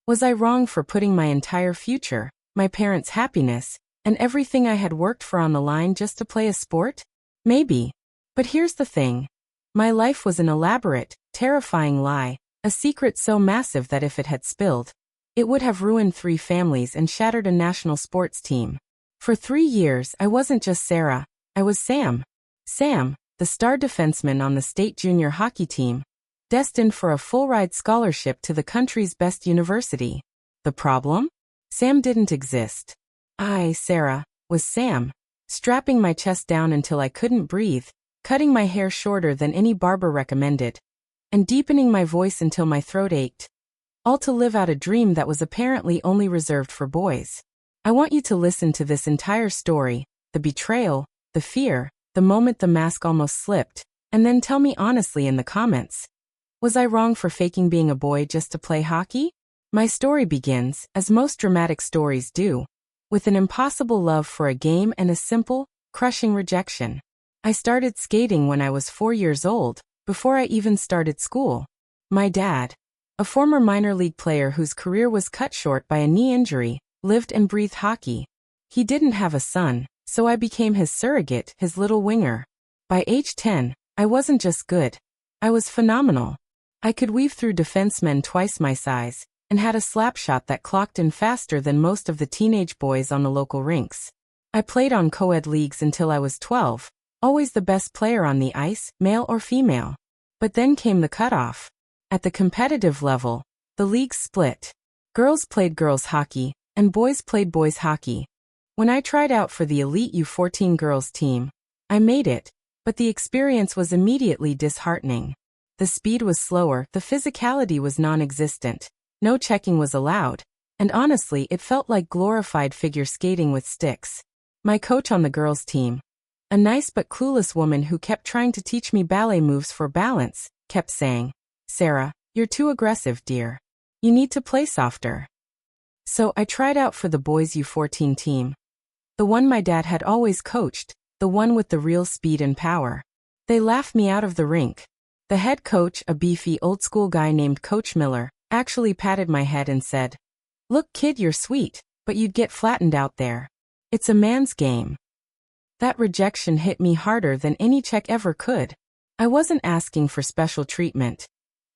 Was I wrong for putting my entire future, my parents' happiness, and everything I had worked for on the line just to play a sport? Maybe. But here's the thing. My life was an elaborate, terrifying lie, a secret so massive that if it had spilled, it would have ruined 3 families and shattered a national sports team. For 3 years, I wasn't just Sarah, I was Sam. Sam, the star defenseman on the state junior hockey team, destined for a full-ride scholarship to the country's best university. The problem? Sam didn't exist. I, Sarah, was Sam, strapping my chest down until I couldn't breathe, cutting my hair shorter than any barber recommended, and deepening my voice until my throat ached. All to live out a dream that was apparently only reserved for boys. I want you to listen to this entire story, the betrayal, the fear, the moment the mask almost slipped, and then tell me honestly in the comments. Was I wrong for faking being a boy just to play hockey? My story begins, as most dramatic stories do, with an impossible love for a game and a simple, crushing rejection. I started skating when I was 4 years old, before I even started school. My dad, a former minor league player whose career was cut short by a knee injury, lived and breathed hockey. He didn't have a son, so I became his surrogate, his little winger. By age 10, I wasn't just good. I was phenomenal. I could weave through defensemen twice my size, and had a slap shot that clocked in faster than most of the teenage boys on the local rinks. I played on co-ed leagues until I was 12, always the best player on the ice, male or female. But then came the cutoff. At the competitive level, the leagues split. Girls played girls hockey, and boys played boys hockey. When I tried out for the elite U14 girls team, I made it, but the experience was immediately disheartening. The speed was slower, the physicality was non-existent, no checking was allowed, and honestly it felt like glorified figure skating with sticks. My coach on the girls' team, a nice but clueless woman who kept trying to teach me ballet moves for balance, kept saying, "Sarah, you're too aggressive, dear. You need to play softer." So I tried out for the boys U14 team. The one my dad had always coached, the one with the real speed and power. They laughed me out of the rink. The head coach, a beefy old-school guy named Coach Miller, actually patted my head and said, "Look kid, you're sweet, but you'd get flattened out there. It's a man's game." That rejection hit me harder than any check ever could. I wasn't asking for special treatment.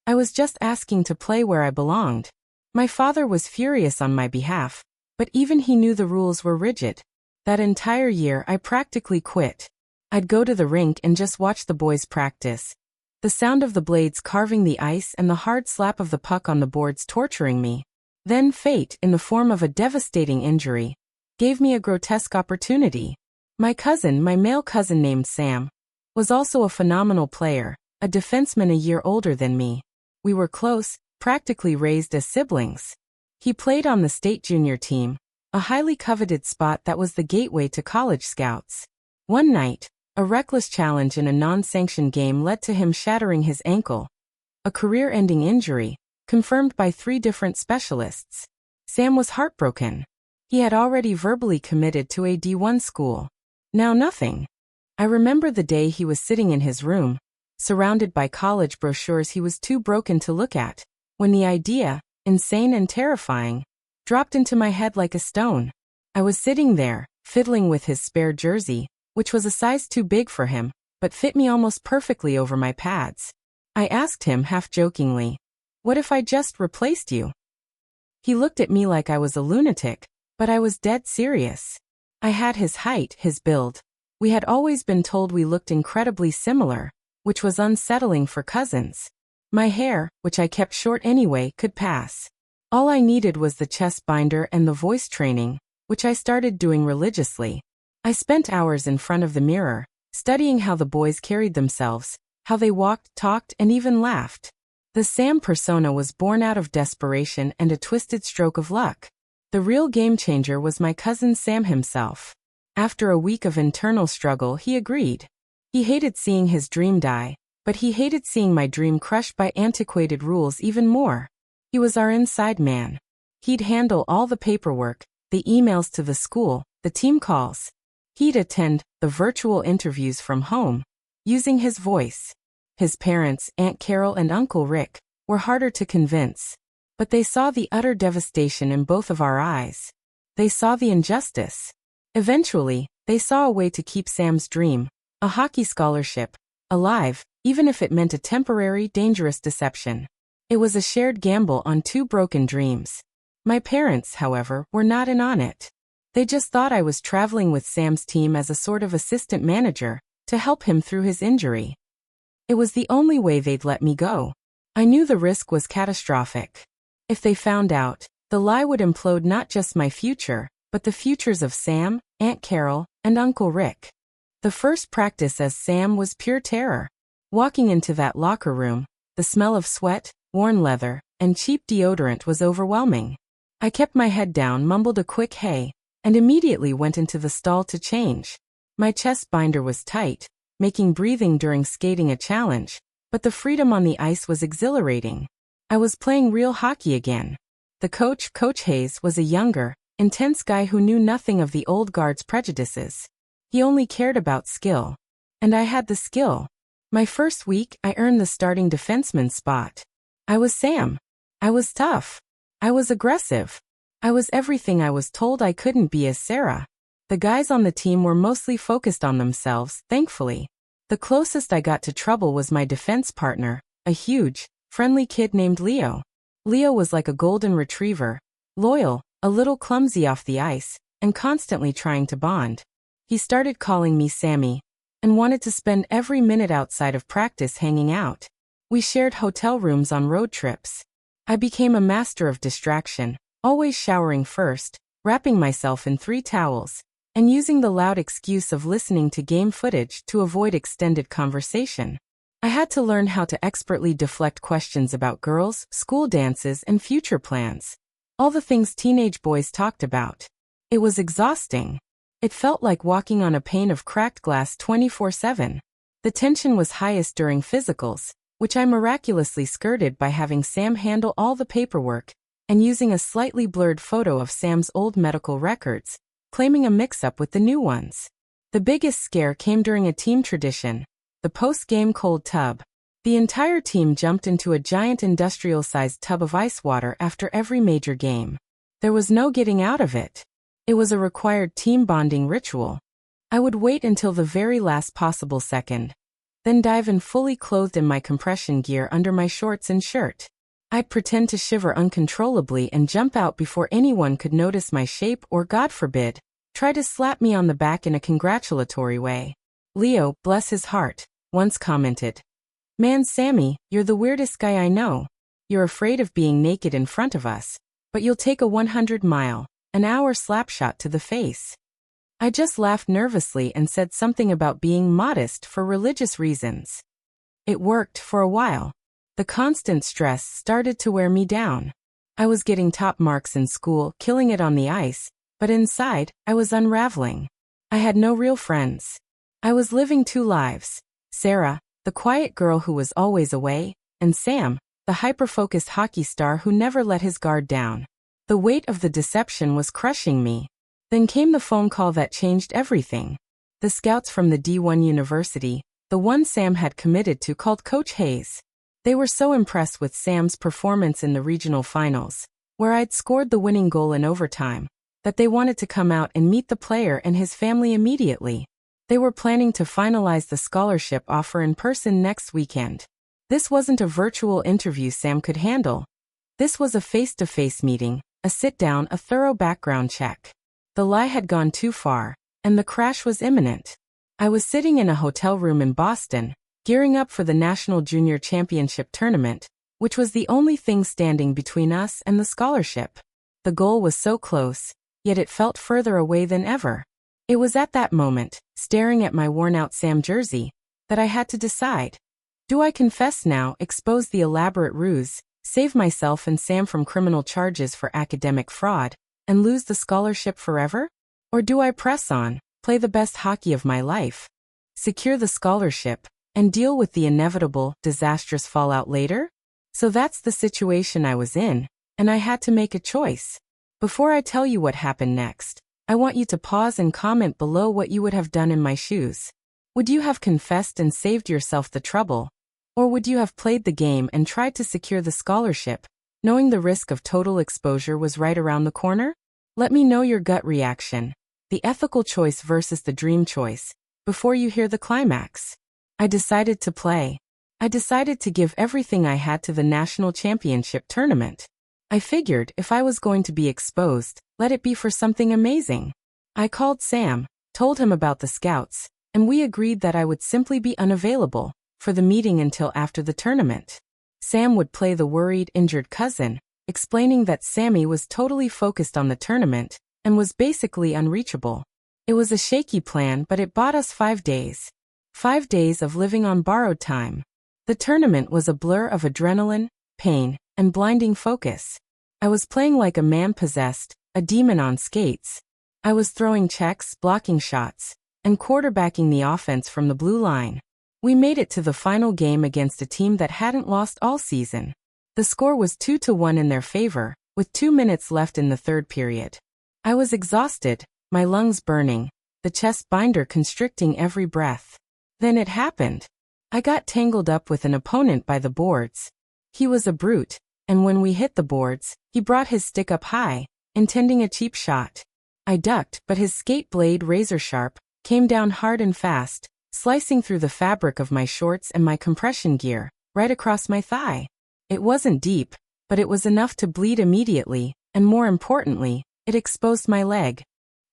I was just asking to play where I belonged. My father was furious on my behalf, but even he knew the rules were rigid. That entire year I practically quit. I'd go to the rink and just watch the boys practice. The sound of the blades carving the ice and the hard slap of the puck on the boards torturing me. Then fate, in the form of a devastating injury, gave me a grotesque opportunity. My cousin, my male cousin named Sam, was also a phenomenal player, a defenseman a year older than me. We were close, practically raised as siblings. He played on the state junior team, a highly coveted spot that was the gateway to college scouts. One night, a reckless challenge in a non-sanctioned game led to him shattering his ankle, a career-ending injury, confirmed by 3 different specialists. Sam was heartbroken. He had already verbally committed to a D1 school. Now nothing. I remember the day he was sitting in his room, surrounded by college brochures he was too broken to look at, when the idea, insane and terrifying, dropped into my head like a stone. I was sitting there, fiddling with his spare jersey, which was a size too big for him, but fit me almost perfectly over my pads. I asked him half-jokingly, "What if I just replaced you?" He looked at me like I was a lunatic, but I was dead serious. I had his height, his build. We had always been told we looked incredibly similar, which was unsettling for cousins. My hair, which I kept short anyway, could pass. All I needed was the chest binder and the voice training, which I started doing religiously. I spent hours in front of the mirror, studying how the boys carried themselves, how they walked, talked, and even laughed. The Sam persona was born out of desperation and a twisted stroke of luck. The real game changer was my cousin Sam himself. After a week of internal struggle, he agreed. He hated seeing his dream die, but he hated seeing my dream crushed by antiquated rules even more. He was our inside man. He'd handle all the paperwork, the emails to the school, the team calls. He'd attend the virtual interviews from home, using his voice. His parents, Aunt Carol and Uncle Rick, were harder to convince. But they saw the utter devastation in both of our eyes. They saw the injustice. Eventually, they saw a way to keep Sam's dream, a hockey scholarship, alive, even if it meant a temporary, dangerous deception. It was a shared gamble on two broken dreams. My parents, however, were not in on it. They just thought I was traveling with Sam's team as a sort of assistant manager, to help him through his injury. It was the only way they'd let me go. I knew the risk was catastrophic. If they found out, the lie would implode not just my future, but the futures of Sam, Aunt Carol, and Uncle Rick. The first practice as Sam was pure terror. Walking into that locker room, the smell of sweat, worn leather, and cheap deodorant was overwhelming. I kept my head down, mumbled a quick hey, and immediately went into the stall to change. My chest binder was tight, making breathing during skating a challenge, but the freedom on the ice was exhilarating. I was playing real hockey again. The coach, Coach Hayes, was a younger, intense guy who knew nothing of the old guard's prejudices. He only cared about skill. And I had the skill. My first week, I earned the starting defenseman spot. I was Sam. I was tough. I was aggressive. I was everything I was told I couldn't be as Sarah. The guys on the team were mostly focused on themselves, thankfully. The closest I got to trouble was my defense partner, a huge, friendly kid named Leo. Leo was like a golden retriever, loyal, a little clumsy off the ice, and constantly trying to bond. He started calling me Sammy, and wanted to spend every minute outside of practice hanging out. We shared hotel rooms on road trips. I became a master of distraction, always showering first, wrapping myself in 3 towels, and using the loud excuse of listening to game footage to avoid extended conversation. I had to learn how to expertly deflect questions about girls, school dances, and future plans. All the things teenage boys talked about. It was exhausting. It felt like walking on a pane of cracked glass 24/7. The tension was highest during physicals, which I miraculously skirted by having Sam handle all the paperwork, and using a slightly blurred photo of Sam's old medical records, claiming a mix-up with the new ones. The biggest scare came during a team tradition, the post-game cold tub. The entire team jumped into a giant industrial-sized tub of ice water after every major game. There was no getting out of it. It was a required team bonding ritual. I would wait until the very last possible second, then dive in fully clothed in my compression gear under my shorts and shirt. I'd pretend to shiver uncontrollably and jump out before anyone could notice my shape or, God forbid, try to slap me on the back in a congratulatory way. Leo, bless his heart, once commented, "Man, Sammy, you're the weirdest guy I know. You're afraid of being naked in front of us, but you'll take a 100-mile-an-hour slapshot to the face." I just laughed nervously and said something about being modest for religious reasons. It worked for a while. The constant stress started to wear me down. I was getting top marks in school, killing it on the ice, but inside, I was unraveling. I had no real friends. I was living 2 lives. Sarah, the quiet girl who was always away, and Sam, the hyper-focused hockey star who never let his guard down. The weight of the deception was crushing me. Then came the phone call that changed everything. The scouts from the D1 university, the one Sam had committed to, called Coach Hayes. They were so impressed with Sam's performance in the regional finals, where I'd scored the winning goal in overtime, that they wanted to come out and meet the player and his family immediately. They were planning to finalize the scholarship offer in person next weekend. This wasn't a virtual interview Sam could handle. This was a face-to-face meeting, a sit-down, a thorough background check. The lie had gone too far, and the crash was imminent. I was sitting in a hotel room in Boston, gearing up for the National Junior Championship tournament, which was the only thing standing between us and the scholarship. The goal was so close, yet it felt further away than ever. It was at that moment, staring at my worn-out Sam jersey, that I had to decide. Do I confess now, expose the elaborate ruse, save myself and Sam from criminal charges for academic fraud, and lose the scholarship forever? Or do I press on, play the best hockey of my life, secure the scholarship, and deal with the inevitable, disastrous fallout later? So that's the situation I was in, and I had to make a choice. Before I tell you what happened next, I want you to pause and comment below what you would have done in my shoes. Would you have confessed and saved yourself the trouble? Or would you have played the game and tried to secure the scholarship, knowing the risk of total exposure was right around the corner? Let me know your gut reaction, the ethical choice versus the dream choice, before you hear the climax. I decided to play. I decided to give everything I had to the national championship tournament. I figured if I was going to be exposed, let it be for something amazing. I called Sam, told him about the scouts, and we agreed that I would simply be unavailable for the meeting until after the tournament. Sam would play the worried, injured cousin, explaining that Sammy was totally focused on the tournament and was basically unreachable. It was a shaky plan, but it bought us 5 days. 5 days of living on borrowed time. The tournament was a blur of adrenaline, pain, and blinding focus. I was playing like a man possessed, a demon on skates. I was throwing checks, blocking shots, and quarterbacking the offense from the blue line. We made it to the final game against a team that hadn't lost all season. The score was 2-1 in their favor, with 2 minutes left in the third period. I was exhausted, my lungs burning, the chest binder constricting every breath. Then it happened. I got tangled up with an opponent by the boards. He was a brute, and when we hit the boards, he brought his stick up high, intending a cheap shot. I ducked, but his skate blade, razor sharp, came down hard and fast, slicing through the fabric of my shorts and my compression gear, right across my thigh. It wasn't deep, but it was enough to bleed immediately, and more importantly, it exposed my leg.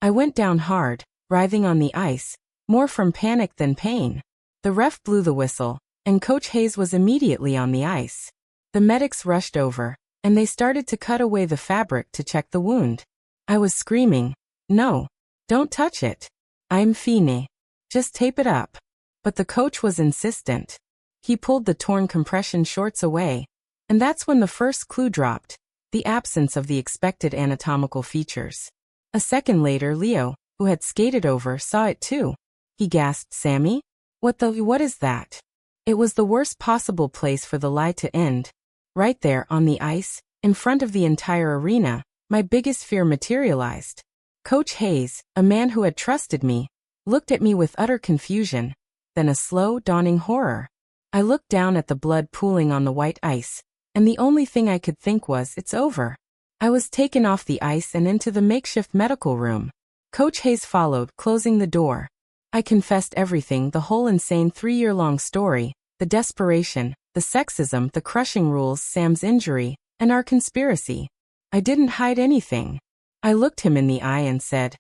I went down hard, writhing on the ice, more from panic than pain. The ref blew the whistle, and Coach Hayes was immediately on the ice. The medics rushed over, and they started to cut away the fabric to check the wound. I was screaming, "No, don't touch it. I'm fine. Just tape it up." But the coach was insistent. He pulled the torn compression shorts away, and that's when the first clue dropped, the absence of the expected anatomical features. A second later, Leo, who had skated over, saw it too. He gasped, "Sammy? What is that?" It was the worst possible place for the lie to end. Right there on the ice, in front of the entire arena, my biggest fear materialized. Coach Hayes, a man who had trusted me, looked at me with utter confusion, then a slow, dawning horror. I looked down at the blood pooling on the white ice, and the only thing I could think was, it's over. I was taken off the ice and into the makeshift medical room. Coach Hayes followed, closing the door. I confessed everything, the whole insane 3-year-long story, the desperation, the sexism, the crushing rules, Sam's injury, and our conspiracy. I didn't hide anything. I looked him in the eye and said,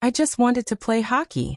"I just wanted to play hockey."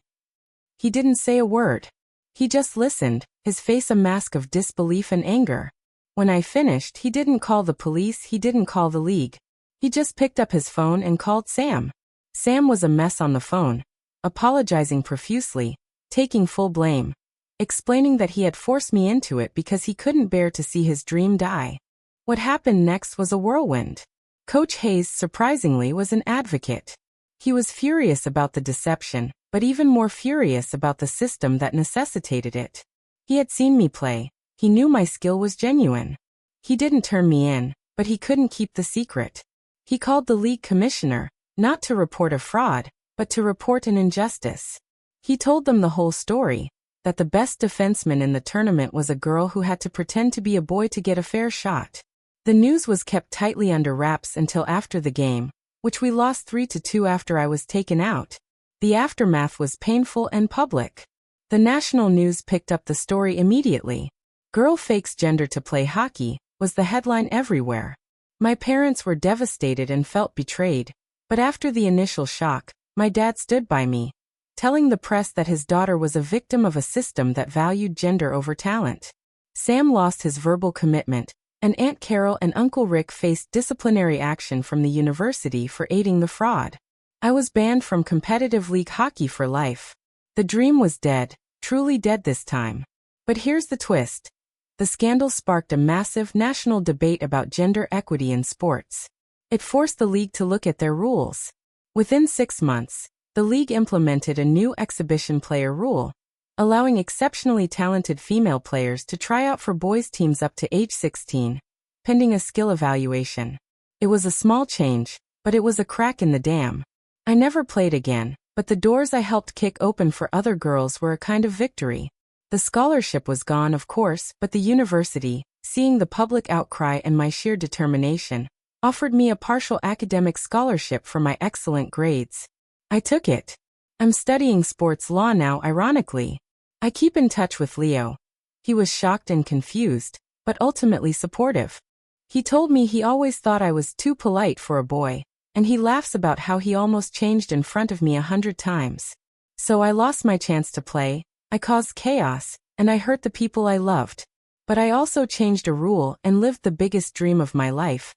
He didn't say a word. He just listened, his face a mask of disbelief and anger. When I finished, he didn't call the police, he didn't call the league. He just picked up his phone and called Sam. Sam was a mess on the phone, apologizing profusely, taking full blame, explaining that he had forced me into it because he couldn't bear to see his dream die. What happened next was a whirlwind. Coach Hayes, surprisingly, was an advocate. He was furious about the deception, but even more furious about the system that necessitated it. He had seen me play. He knew my skill was genuine. He didn't turn me in, but he couldn't keep the secret. He called the league commissioner, not to report a fraud, but to report an injustice. He told them the whole story, that the best defenseman in the tournament was a girl who had to pretend to be a boy to get a fair shot. The news was kept tightly under wraps until after the game, which we lost 3-2 after I was taken out. The aftermath was painful and public. The national news picked up the story immediately. "Girl fakes gender to play hockey" was the headline everywhere. My parents were devastated and felt betrayed, but after the initial shock, my dad stood by me, telling the press that his daughter was a victim of a system that valued gender over talent. Sam lost his verbal commitment, and Aunt Carol and Uncle Rick faced disciplinary action from the university for aiding the fraud. I was banned from competitive league hockey for life. The dream was dead, truly dead this time. But here's the twist. The scandal sparked a massive national debate about gender equity in sports. It forced the league to look at their rules. Within 6 months, the league implemented a new exhibition player rule, allowing exceptionally talented female players to try out for boys' teams up to age 16, pending a skill evaluation. It was a small change, but it was a crack in the dam. I never played again, but the doors I helped kick open for other girls were a kind of victory. The scholarship was gone, of course, but the university, seeing the public outcry and my sheer determination, offered me a partial academic scholarship for my excellent grades. I took it. I'm studying sports law now, ironically. I keep in touch with Leo. He was shocked and confused, but ultimately supportive. He told me he always thought I was too polite for a boy, and he laughs about how he almost changed in front of me 100 times. So I lost my chance to play, I caused chaos, and I hurt the people I loved. But I also changed a rule and lived the biggest dream of my life,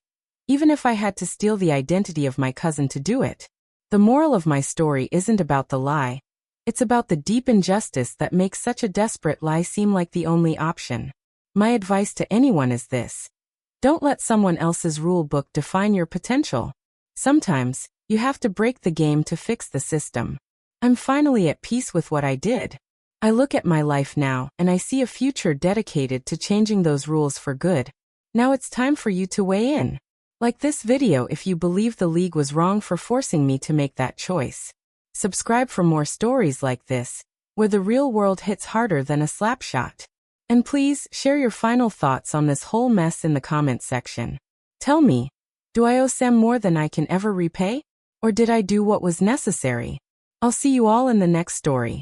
even if I had to steal the identity of my cousin to do it. The moral of my story isn't about the lie. It's about the deep injustice that makes such a desperate lie seem like the only option. My advice to anyone is this: don't let someone else's rule book define your potential. Sometimes, you have to break the game to fix the system. I'm finally at peace with what I did. I look at my life now, and I see a future dedicated to changing those rules for good. Now it's time for you to weigh in. Like this video if you believe the league was wrong for forcing me to make that choice. Subscribe for more stories like this, where the real world hits harder than a slap shot. And please, share your final thoughts on this whole mess in the comment section. Tell me, do I owe Sam more than I can ever repay? Or did I do what was necessary? I'll see you all in the next story.